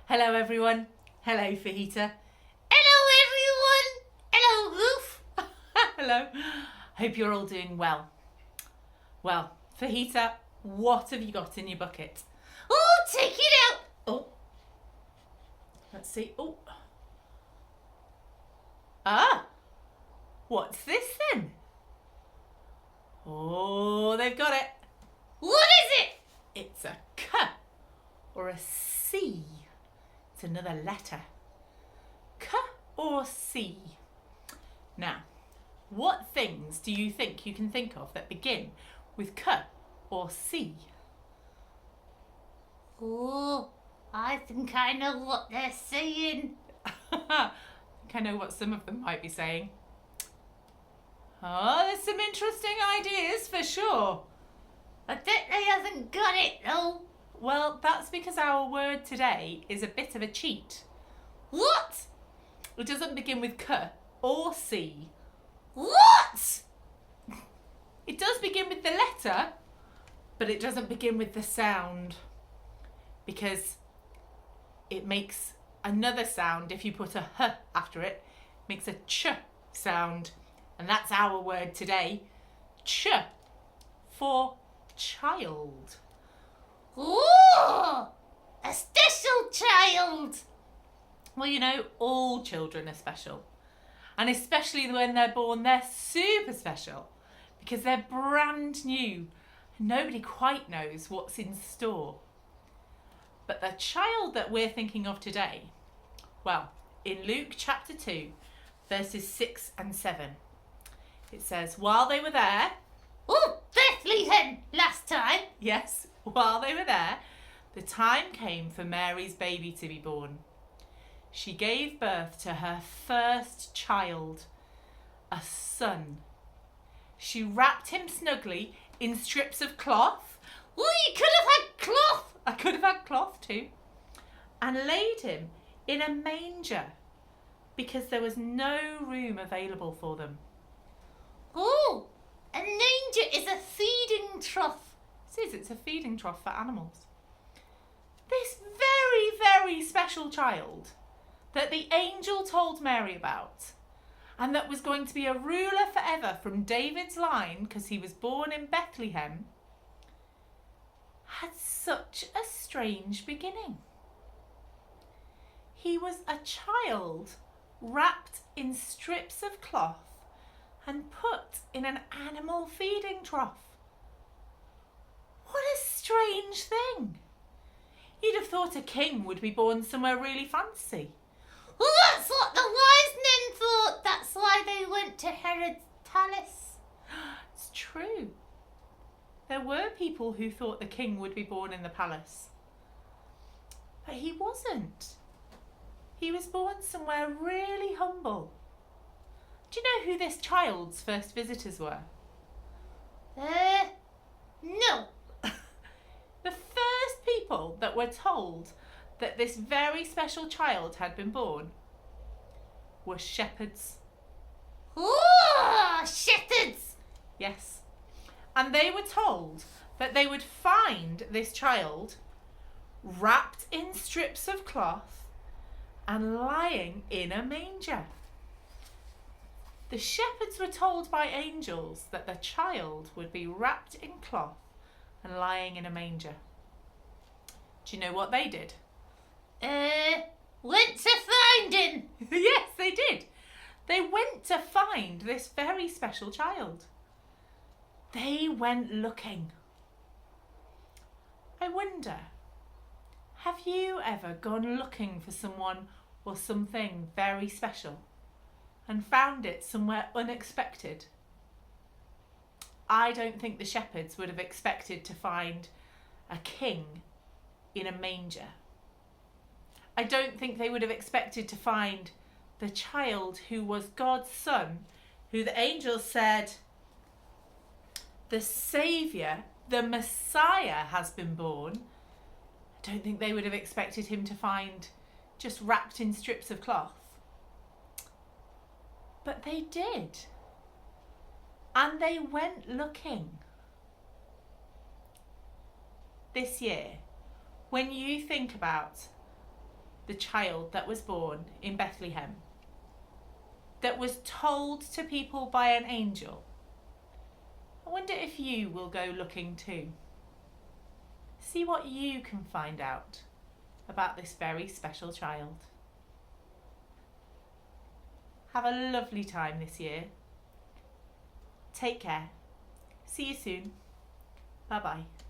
Hello everyone. Hello Fajita. Hello everyone! Hello Ruth! Hello. Hope you're all doing well. Well, Fajita, what have you got in your bucket? Oh, take it out! Oh. Let's see. Oh. Ah. What's this then? Oh, they've got it. What is it? It's a K or a C. It's another letter. K or C. Now, what things do you think you can think of that begin with K or C? Oh, I think I know what they're saying. I think I know what some of them might be saying. Oh, there's some interesting ideas for sure. I bet they haven't got it though. Well, that's because our word today is a bit of a cheat. What? It doesn't begin with K or C. What? It does begin with the letter, but it doesn't begin with the sound, because it makes another sound. If you put a H after it, makes a ch sound. And that's our word today, ch, for child. Oh, a special child. Well, you know, all children are special. And especially when they're born, they're super special because they're brand new. Nobody quite knows what's in store. But the child that we're thinking of today, well, in Luke chapter 2, verses 6 and 7, it says, while they were there, Oh, Bethlehem last time. yes, while they were there, the time came for Mary's baby to be born. She gave birth to her first child, a son. She wrapped him snugly in strips of cloth. Oh, you could have had cloth. I could have had cloth too. And laid him in a manger because there was no room available for them. Oh, a manger is a feeding trough. It is, it's a feeding trough for animals. This very, very special child that the angel told Mary about, and that was going to be a ruler forever from David's line because he was born in Bethlehem, had such a strange beginning. He was a child wrapped in strips of cloth and put in an animal feeding trough. What a strange thing. You'd have thought a king would be born somewhere really fancy. Well, that's what the wise men thought. That's why they went to Herod's palace. It's true. There were people who thought the king would be born in the palace. But he wasn't. He was born somewhere really humble. Do you know who this child's first visitors were? No. The first people that were told that this very special child had been born were shepherds. Oh, shepherds. Yes. And they were told that they would find this child wrapped in strips of cloth and lying in a manger. The shepherds were told by angels that the child would be wrapped in cloth and lying in a manger. Do you know what they did? Went to find him. Yes, they did. They went to find this very special child. They went looking. I wonder, have you ever gone looking for someone or something very special and found it somewhere unexpected? I don't think the shepherds would have expected to find a king in a manger. I don't think they would have expected to find the child who was God's son, who the angels said, the Saviour, the Messiah has been born. I don't think they would have expected him to find just wrapped in strips of cloth. But they did. And they went looking. This year, when you think about the child that was born in Bethlehem, that was told to people by an angel. I wonder if you will go looking too. See what you can find out about this very special child. Have a lovely time this year. Take care. See you soon. Bye bye.